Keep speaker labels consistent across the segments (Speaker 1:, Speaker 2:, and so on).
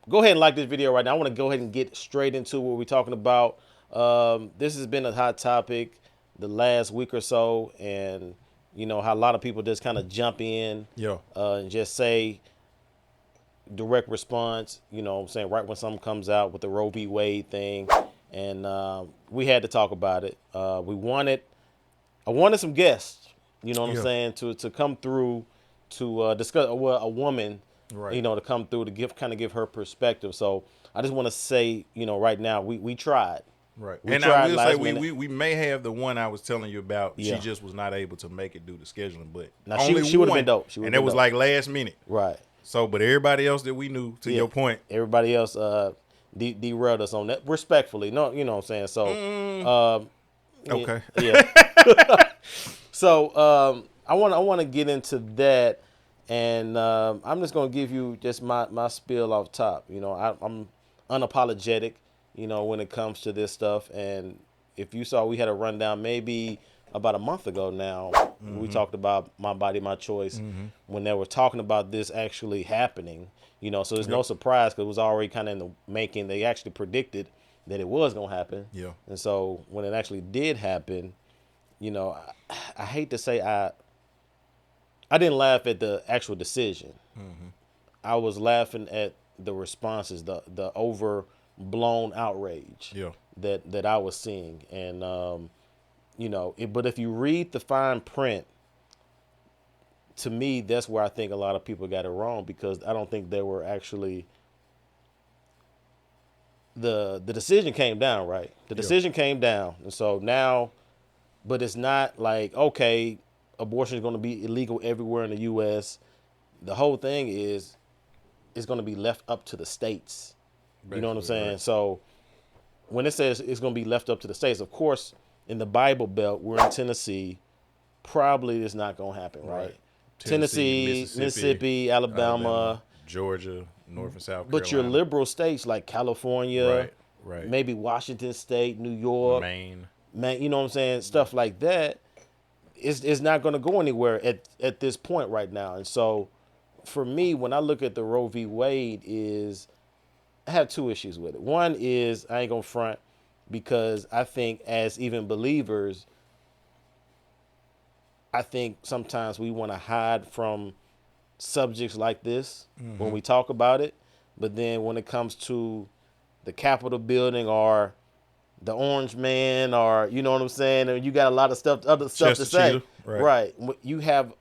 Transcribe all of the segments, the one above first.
Speaker 1: go ahead and like this video right now. I want to go ahead and get straight into what we're talking about. This has been a hot topic the last week or so, and you know how a lot of people just kind of jump in and just say direct response, you know what I'm saying, right when something comes out with the Roe v. Wade thing. And we had to talk about it. I wanted some guests, you know what I'm saying, to come through to discuss, well, a woman, you know, to come through to give her perspective. So I just want to say, you know, right now, we tried.
Speaker 2: Right.
Speaker 1: We
Speaker 2: and
Speaker 1: tried
Speaker 2: I will say
Speaker 1: minute.
Speaker 2: we may have the one I was telling you about.
Speaker 1: Yeah.
Speaker 2: She just was not able to make it due to scheduling, but
Speaker 1: Now,
Speaker 2: only
Speaker 1: she would have
Speaker 2: one,
Speaker 1: been dope.
Speaker 2: And it was like last minute.
Speaker 1: Right.
Speaker 2: So, but everybody else that we knew, to your point.
Speaker 1: Everybody else derailed us on that respectfully. No, you know what I'm saying? So,
Speaker 2: Okay.
Speaker 1: Yeah. So, I want to get into that, and I'm just going to give you just my spiel off top. You know, I'm unapologetic, you know, when it comes to this stuff. And if you saw, we had a rundown maybe about a month ago now. We talked about My Body, My Choice when they were talking about this actually happening. You know, so there's no surprise because it was already kind of in the making. They actually predicted that it was going to happen. Yeah. And so when it actually did happen, you know, I hate to say I didn't laugh at the actual decision. I was laughing at the responses, the overblown outrage that I was seeing. And, you know, but if you read the fine print, to me, that's where I think a lot of people got it wrong, because I don't think they were actually the decision came down, right? The decision came down. And so now, but it's not like, okay, abortion is going to be illegal everywhere in the U.S. The whole thing is it's going to be left up to the states. Basically, you know what I'm saying? Right. So when it says it's going to be left up to the states, of course, in the Bible Belt, we're in Tennessee, probably it's not going to happen, right? Tennessee, Mississippi, Alabama,
Speaker 2: Georgia, North and South Carolina.
Speaker 1: But your liberal states like California, maybe Washington State, New York, Maine, you know what I'm saying? Stuff like that. It's not going to go anywhere at this point right now. And so for me, when I look at the Roe v. Wade, I have two issues with it. One is, I ain't going to front, because I think as even believers, I think sometimes we want to hide from subjects like this when we talk about it. But then when it comes to the Capitol building or the Orange Man, or, you know what I'm saying, and you got a lot of other stuff to say. Right. You have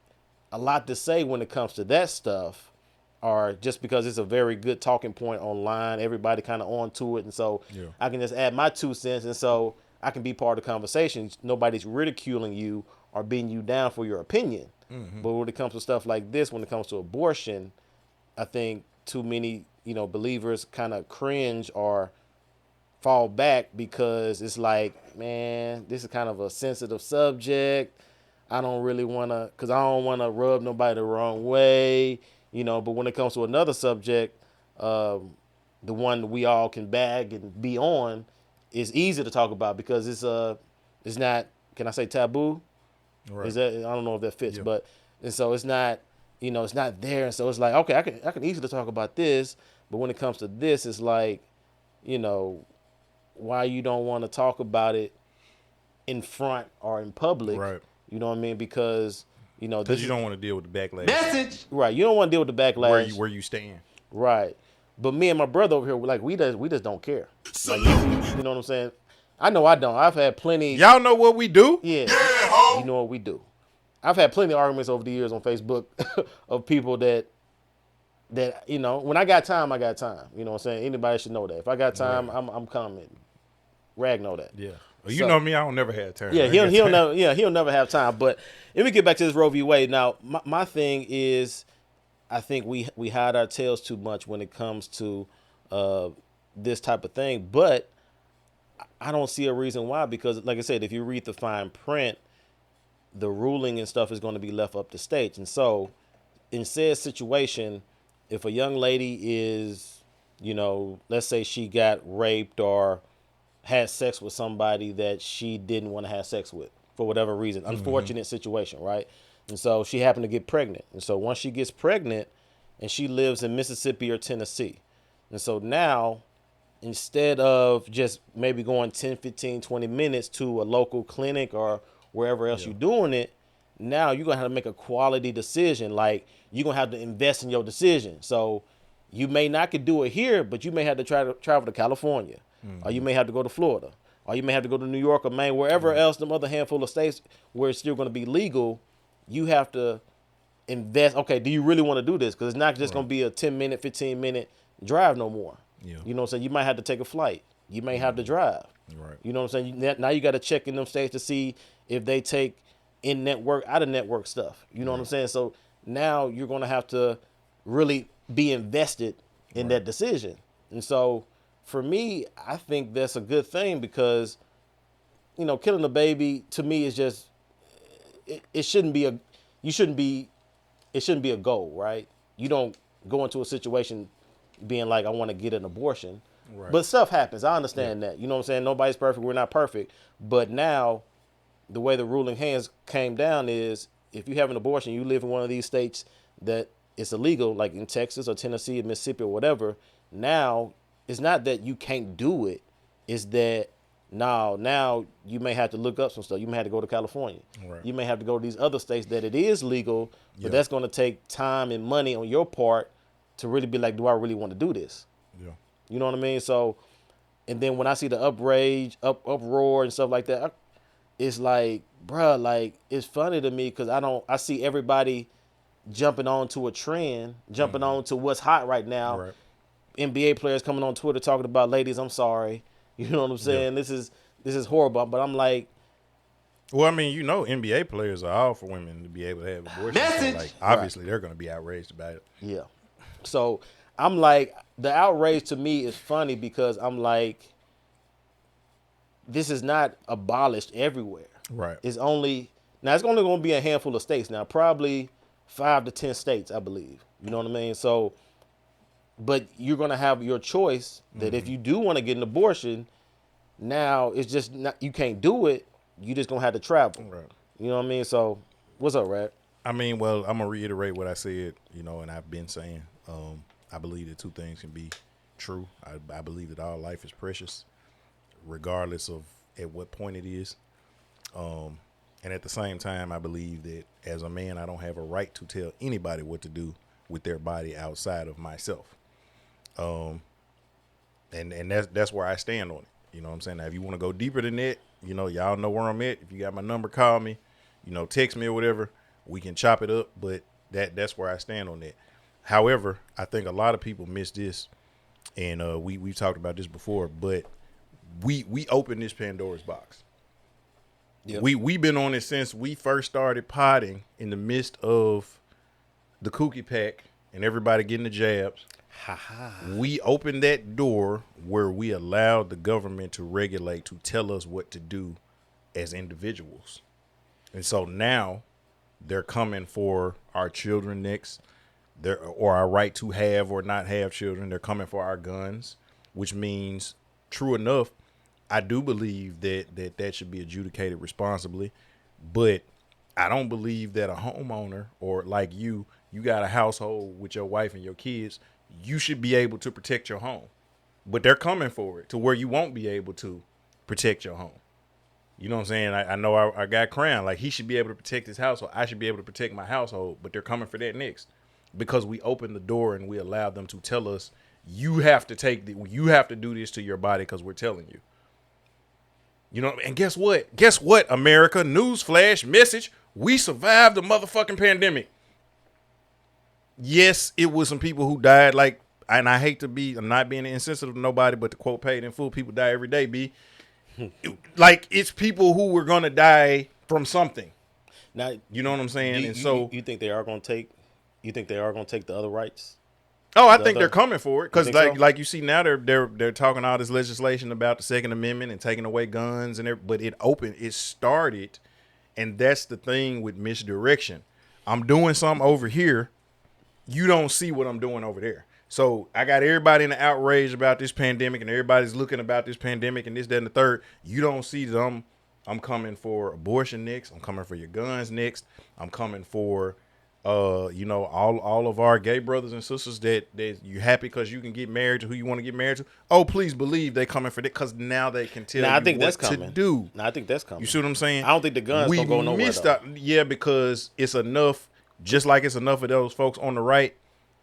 Speaker 1: a lot to say when it comes to that stuff, or just because it's a very good talking point online, everybody kind of on to it. And so I can just add my 2 cents, and so I can be part of the conversation. Nobody's ridiculing you or beating you down for your opinion. But when it comes to stuff like this, when it comes to abortion, I think too many, you know, believers kind of cringe or fall back, because it's like, man, this is kind of a sensitive subject. I don't really want to, because I don't want to rub nobody the wrong way, you know. But when it comes to another subject, the one we all can bag and be on, is easy to talk about, because it's not, can I say taboo? Right. Is that, I don't know if that fits, but, and so it's not, you know, it's not there. And so it's like, okay, I can easily talk about this, but when it comes to this, it's like, you know, why you don't want to talk about it in front or in public. Right. You know what I mean? Because, you know,
Speaker 2: you don't want to deal with the backlash.
Speaker 1: Message. Right. You don't want to deal with the backlash.
Speaker 2: Where you stand.
Speaker 1: Right. But me and my brother over here, like, we just don't care. Like, you know what I'm saying? I know I don't. I've had plenty.
Speaker 2: Y'all know what we do?
Speaker 1: Yeah. You know what we do. I've had plenty of arguments over the years on Facebook of people that, you know, when I got time, I got time. You know what I'm saying? Anybody should know that. If I got time, I'm coming. Rag know that.
Speaker 2: Yeah. Well, you know me, I don't never have time.
Speaker 1: Yeah, he'll never have time. But let me get back to this Roe v. Wade. Now, my thing is, I think we hide our tails too much when it comes to this type of thing. But I don't see a reason why, because like I said, if you read the fine print, the ruling and stuff is going to be left up to states. And so in said situation, if a young lady is, you know, let's say she got raped or had sex with somebody that she didn't want to have sex with for whatever reason, unfortunate situation, right? And so she happened to get pregnant. And so once she gets pregnant and she lives in Mississippi or Tennessee, And so now, instead of just maybe going 10, 15, 20 minutes to a local clinic or wherever else
Speaker 2: Yeah.
Speaker 1: you're doing it, now you're going to have to make a quality decision. Like, you're going to have to invest in your decision. So you may not could do it here, but you may have to try to travel to California, or you may have to go to Florida, or you may have to go to New York or Maine, wherever else, them other handful of states where it's still going to be legal. You have to invest. Okay, do you really want to do this? Because it's not just going to be a 10-minute, 15-minute drive no more.
Speaker 2: Yeah.
Speaker 1: You know what I'm saying? You might have to take a flight. You may have to drive.
Speaker 2: Right.
Speaker 1: You know what I'm saying? Now you got to check in them states to see if they take in-network, out-of-network stuff. You know what I'm saying? So now you're going to have to really be invested in that decision. And so for me, I think that's a good thing because, killing a baby to me is just, it shouldn't be it shouldn't be a goal, right? You don't go into a situation being like, I want to get an abortion.
Speaker 2: Right.
Speaker 1: But stuff happens. I understand that. You know what I'm saying? Nobody's perfect. We're not perfect. But now, the way the ruling hands came down is if you have an abortion, you live in one of these states that it's illegal, like in Texas or Tennessee or Mississippi or whatever. Now, it's not that you can't do it. It's that now you may have to look up some stuff. You may have to go to California.
Speaker 2: Right.
Speaker 1: You may have to go to these other states that it is legal, but
Speaker 2: Yeah.
Speaker 1: that's going to take time and money on your part to really be like, do I really want to do this?
Speaker 2: Yeah.
Speaker 1: You know what I mean? So, and then when I see the uproar and stuff like that, it's like, bruh, like, it's funny to me because I see everybody jumping on to a trend, jumping on to what's hot right now.
Speaker 2: Right.
Speaker 1: NBA players coming on Twitter talking about, ladies, I'm sorry. You know what I'm saying? This is horrible. But I'm like,
Speaker 2: Well, I mean, NBA players are all for women to be able to have abortions. So, like, obviously, they're going to be outraged about it.
Speaker 1: yeah. So I'm like, the outrage to me is funny because I'm like, this is not abolished everywhere.
Speaker 2: Right.
Speaker 1: It's only going to be a handful of states now, probably 5 to 10 states, I believe. You know what I mean? So, but you're going to have your choice that if you do want to get an abortion, now it's just not, you can't do it. You just going to have to travel.
Speaker 2: Right.
Speaker 1: You know what I mean? So, what's up, Rad?
Speaker 2: I mean, well, I'm going to reiterate what I said, and I've been saying. I believe that two things can be true. I believe that all life is precious, regardless of at what point it is. And at the same time, I believe that as a man, I don't have a right to tell anybody what to do with their body outside of myself. And that's where I stand on it. You know what I'm saying? Now, if you want to go deeper than that, y'all know where I'm at. If you got my number, call me, text me or whatever. We can chop it up, but that's where I stand on that. However, I think a lot of people miss this, and we've talked about this before, but we opened this Pandora's box. Yep. We've been on it since we first started potting in the midst of the kooky pack and everybody getting the jabs. We opened that door where we allowed the government to regulate, to tell us what to do as individuals. And so now they're coming for our children next, or our right to have or not have children. They're coming for our guns, which means, true enough, I do believe that should be adjudicated responsibly, but I don't believe that a homeowner or like you got a household with your wife and your kids, you should be able to protect your home. But they're coming for it to where you won't be able to protect your home. You know what I'm saying? I know our guy Crown, like he should be able to protect his household. I should be able to protect my household, but they're coming for that next because we opened the door and we allowed them to tell us you have to do this to your body because we're telling you. And guess what? America, newsflash message. We survived the motherfucking pandemic. Yes, it was some people who died. And I hate to I'm not being insensitive to nobody, but to quote Paid in Full, people die every day, B. It's people who were going to die from something.
Speaker 1: Now,
Speaker 2: you know what I'm saying?
Speaker 1: You think they are going to take the other rights?
Speaker 2: Oh, I think they're coming for it because,
Speaker 1: so?
Speaker 2: like you see now, they're talking all this legislation about the Second Amendment and taking away guns but it started, and that's the thing with misdirection. I'm doing something over here, you don't see what I'm doing over there. So I got everybody in the outrage about this pandemic, and everybody's looking about this pandemic and this, that, and the third. You don't see that I'm coming for abortion next. I'm coming for your guns next. I'm coming for You know, all of our gay brothers and sisters that you happy because you can get married to who you want to get married to. Oh, please believe they coming for that because now they can tell
Speaker 1: Now I
Speaker 2: you
Speaker 1: think that's
Speaker 2: what to
Speaker 1: coming.
Speaker 2: do.
Speaker 1: Now I think that's
Speaker 2: You
Speaker 1: coming.
Speaker 2: see what I'm saying?
Speaker 1: I don't think the guns
Speaker 2: We
Speaker 1: gonna go nowhere
Speaker 2: missed
Speaker 1: though.
Speaker 2: out, yeah, because it's enough. Just like it's enough of those folks on the right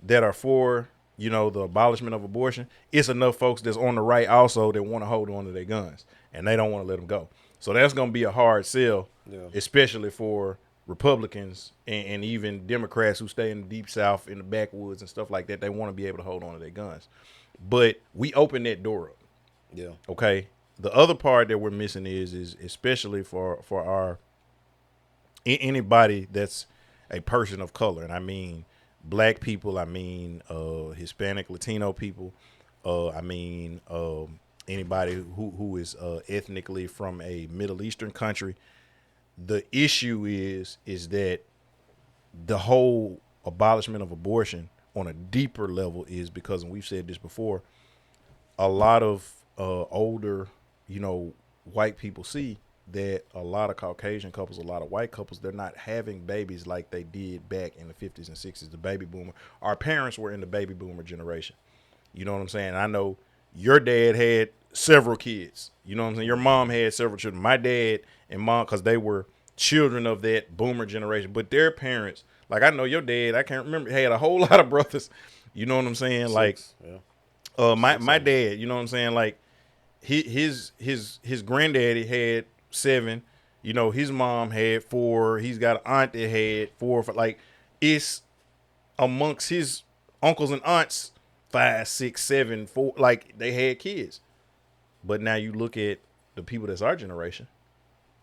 Speaker 2: that are for, you know, the abolishment of abortion. It's enough folks that's on the right also that want to hold on to their guns and they don't want to let them go. So that's gonna be a hard sell, especially for Republicans and even Democrats who stay in the deep South, in the backwoods and stuff like that. They want to be able to hold on to their guns. But we open that door up.
Speaker 1: Yeah.
Speaker 2: Okay. The other part that we're missing is especially for our anybody that's a person of color, and I mean black people, I mean Hispanic, Latino people, I mean anybody who is ethnically from a Middle Eastern country. The issue is that the whole abolishment of abortion on a deeper level is because, and we've said this before, a lot of older, you know, white people see that a lot of Caucasian couples, a lot of white couples, they're not having babies like they did back in the 50s and 60s, the baby boomer. Our parents were in the baby boomer generation. You know what I'm saying? I know your dad had several kids. You know what I'm saying? Your mom had several children. My dad and mom, because they were children of that boomer generation. But their parents, like I know your dad, I can't remember, had a whole lot of brothers. You know what I'm saying? Like, my dad, you know what I'm saying? Like, his granddaddy had 7. You know, his mom had 4. He's got an aunt that had 4. Like, it's amongst his uncles and aunts, 5, 6, 7, 4. Like, they had kids. But now you look at the people that's our generation.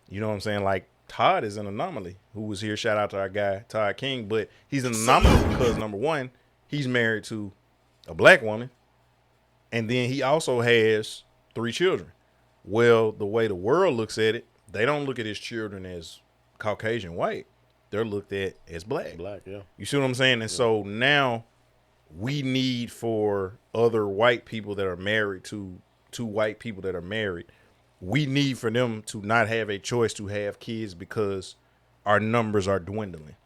Speaker 2: You know what I'm saying? Like, Todd is an anomaly. Who was here? Shout out to our guy Todd King. But he's an anomaly because number one, he's married to a black woman, and then he also has 3 children. Well, the way the world looks at it, they don't look at his children as Caucasian white. They're looked at as black.
Speaker 1: Black, yeah.
Speaker 2: You see what I'm saying? And so now we need for other white people that are married to white people that are married, we need for them to not have a choice to have kids because our numbers are dwindling.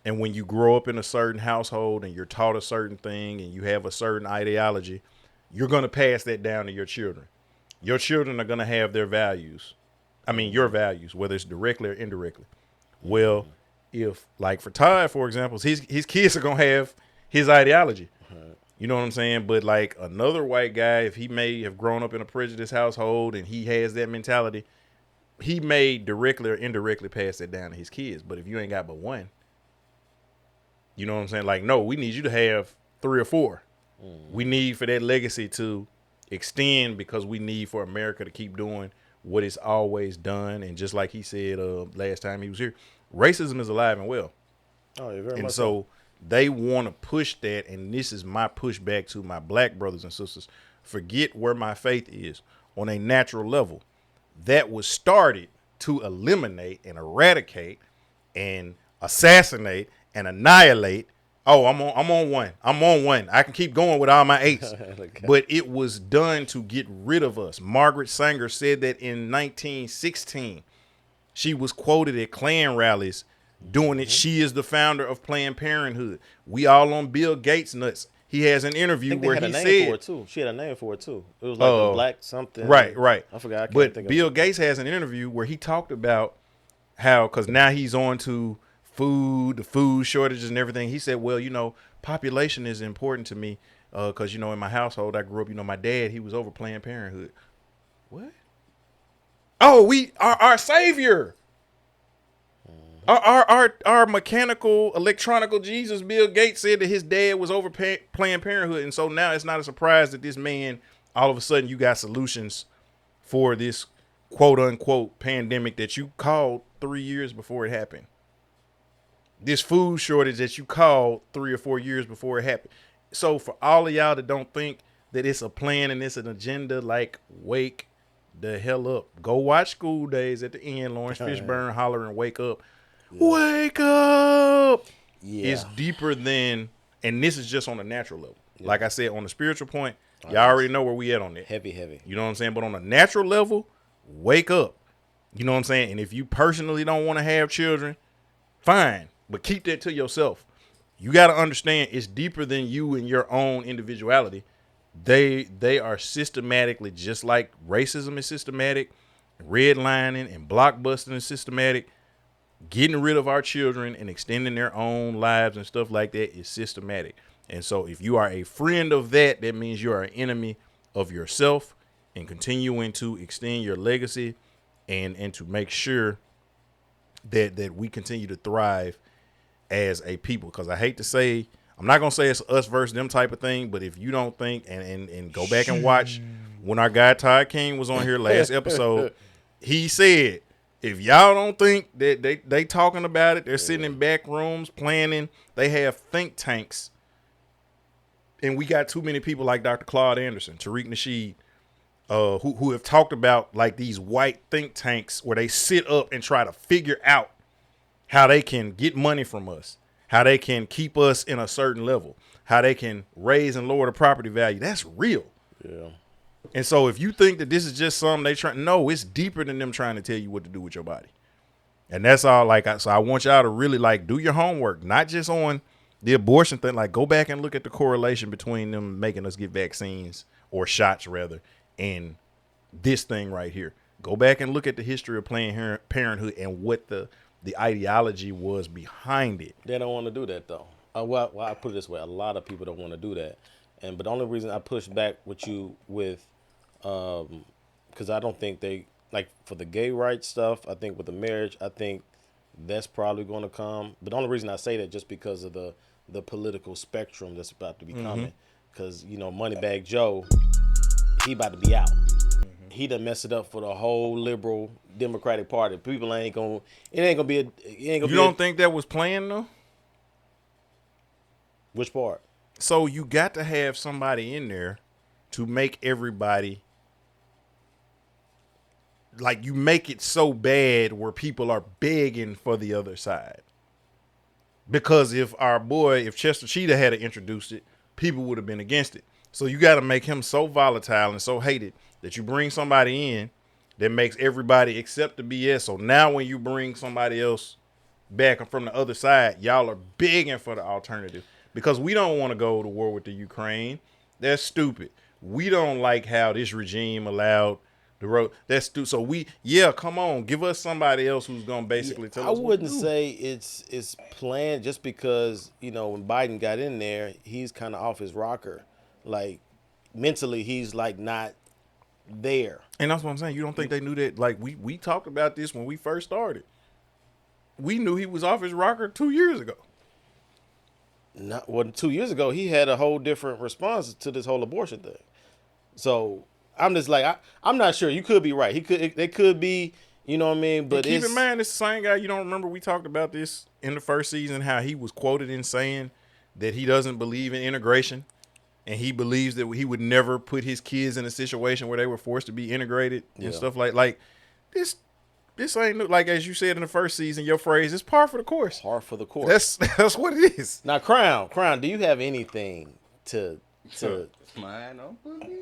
Speaker 2: And when you grow up in a certain household and you're taught a certain thing and you have a certain ideology, you're going to pass that down to your children. Your children are going to have their values. I mean, your values, whether it's directly or indirectly. Well, if, like for Todd, for example, his kids are going to have his ideology. You know what I'm saying? But like another white guy, if he may have grown up in a prejudiced household and he has that mentality, he may directly or indirectly pass that down to his kids. But if you ain't got but one, you know what I'm saying? Like, no, we need you to have 3 or 4. We need for that legacy to extend because we need for America to keep doing what it's always done. And just like he said last time he was here, racism is alive and well.
Speaker 1: Oh, yeah, very
Speaker 2: And
Speaker 1: much
Speaker 2: so they want to push that. And this is my pushback to my black brothers and sisters. Forget where my faith is on a natural level. That was started to eliminate and eradicate and assassinate and annihilate. Oh, I'm on one. I'm on one. I can keep going with all my 8s. But it was done to get rid of us. Margaret Sanger said that in 1916. She was quoted at Klan rallies doing it. She is the founder of Planned Parenthood. We all on Bill Gates nuts. He has an interview where he said,
Speaker 1: for it too. She had a name for it too. It was like the black something.
Speaker 2: Right.
Speaker 1: I forgot. I can't
Speaker 2: But
Speaker 1: think
Speaker 2: Bill
Speaker 1: of it.
Speaker 2: Gates has an interview where he talked about how, because now he's on to food, the food shortages and everything. He said, well, you know, population is important to me because, you know, in my household, I grew up, you know, my dad, he was over Planned Parenthood. What? Oh, our savior. Our mechanical, electronical Jesus, Bill Gates, said that his dad was over Planned Parenthood. And so now it's not a surprise that this man, all of a sudden, you got solutions for this quote unquote pandemic that you called 3 years before it happened. This food shortage that you called 3 or 4 years before it happened. So for all of y'all that don't think that it's a plan and it's an agenda, like, wake the hell up. Go watch School Days at the end. Lawrence Fishburne hollering, wake up. Yeah. Wake up. Yeah. It's deeper than, and this is just on a natural level. Yeah. Like I said, on the spiritual point, y'all already know where we at on that.
Speaker 1: Heavy.
Speaker 2: You know what I'm saying? But on a natural level, wake up. You know what I'm saying? And if you personally don't want to have children, fine. But keep that to yourself. You got to understand it's deeper than you and your own individuality. They are systematically, just like racism is systematic, redlining and blockbusting is systematic. Getting rid of our children and extending their own lives and stuff like that is systematic. And so if you are a friend of that, that means you are an enemy of yourself, and continuing to extend your legacy and to make sure that we continue to thrive as a people. Because I hate to say, I'm not going to say it's us versus them type of thing, but if you don't think, and go back and watch when our guy Todd King was on here last episode, he said, if y'all don't think that they talking about it, they're sitting in back rooms planning, they have think tanks, and we got too many people like Dr. Claude Anderson, Tariq Nasheed, who have talked about like these white think tanks where they sit up and try to figure out how they can get money from us, how they can keep us in a certain level, how they can raise and lower the property value. That's real.
Speaker 1: Yeah.
Speaker 2: And so if you think that this is just something they try, no, it's deeper than them trying to tell you what to do with your body. And that's all. So I want y'all to really like do your homework, not just on the abortion thing. Like, go back and look at the correlation between them making us get vaccines, or shots rather, and this thing right here. Go back and look at the history of Planned Parenthood and what the ideology was behind it.
Speaker 1: They don't want to do that though. Well, I put it this way: a lot of people don't want to do that, but the only reason I push back with you because I don't think they like for the gay rights stuff. I think with the marriage, I think that's probably going to come. But the only reason I say that just because of the political spectrum that's about to be coming. Because Moneybag Joe, he about to be out. He done messed it up for the whole liberal Democratic Party. People ain't gonna. It ain't gonna be. You
Speaker 2: don't think that was planned though?
Speaker 1: Which part?
Speaker 2: So you got to have somebody in there to make everybody, like, you make it so bad where people are begging for the other side. Because if Chester Cheetah had introduced it, people would have been against it. So you got to make him so volatile and so hated that you bring somebody in that makes everybody accept the BS. So now when you bring somebody else back from the other side, y'all are begging for the alternative. Because we don't want to go to war with the Ukraine. That's stupid. We don't like how this regime allowed the road. That's stupid. So come on, give us somebody else who's gonna basically tell us.
Speaker 1: I wouldn't say it's planned just because when Biden got in there, he's kind of off his rocker, like mentally he's like not there.
Speaker 2: And that's what I'm saying. You don't think they knew that? Like we talked about this when we first started. We knew he was off his rocker 2 years ago.
Speaker 1: 2 years ago, he had a whole different response to this whole abortion thing. So I'm just like, I'm not sure. You could be right. They could be, you know what I mean? But
Speaker 2: keep in mind, it's the same guy. You don't remember we talked about this in the first season, how he was quoted in saying that he doesn't believe in integration, and he believes that he would never put his kids in a situation where they were forced to be integrated and stuff like this. This ain't like, as you said in the first season, your phrase is par for the course.
Speaker 1: Par for the course.
Speaker 2: That's what it is.
Speaker 1: Now, Crown, do you have anything to?
Speaker 3: Mine don't put me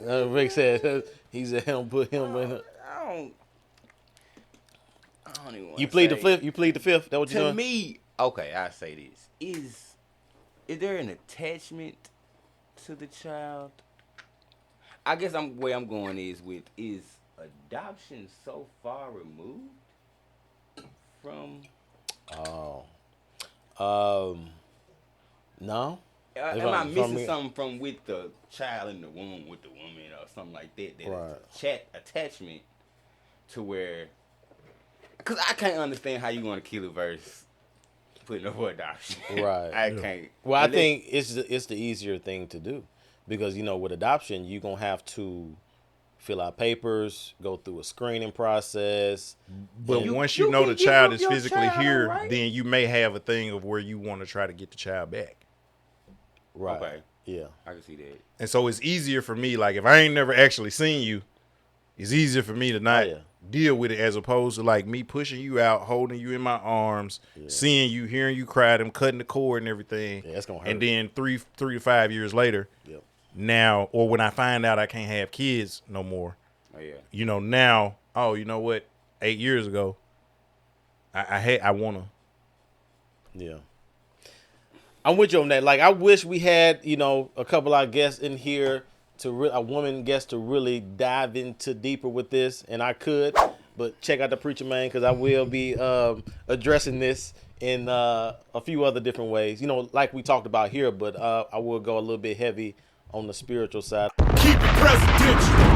Speaker 1: Rick said he said he'll put him in.
Speaker 3: I don't even.
Speaker 1: You plead the fifth. You plead the fifth. That what you doing?
Speaker 3: To me, okay, I say this: is there an attachment to the child? I guess where I'm going is adoption so far removed from?
Speaker 1: No.
Speaker 3: Am I missing something from with the child in the womb with the woman or something like that? Right. Attachment to where, because I can't understand how you want to kill it versus putting up for adoption.
Speaker 1: Right.
Speaker 3: I can't.
Speaker 1: Well, I think it's the easier thing to do because with adoption you're gonna have to fill out papers, go through a screening process.
Speaker 2: But once you know the child is physically here, right, then you may have a thing of where you want to try to get the child back.
Speaker 1: Right.
Speaker 3: Okay.
Speaker 1: Yeah.
Speaker 3: I can see that.
Speaker 2: And so it's easier for me, like if I ain't never actually seen you, it's easier for me to not deal with it as opposed to like me pushing you out, holding you in my arms, seeing you, hearing you cry, them cutting the cord and everything.
Speaker 1: Yeah, that's gonna hurt.
Speaker 2: And then 3 to 5 years later, now, or when I find out I can't have kids no more, now, you know what? 8 years ago, I want
Speaker 1: Yeah. I'm with you on that. Like, I wish we had, a couple of our guests in here a woman guest to really dive into deeper with this, and I could, but check out the Preacher Man because I will be addressing this in a few other different ways. Like we talked about here, but I will go a little bit heavy on the spiritual side.
Speaker 4: Keep it presidential.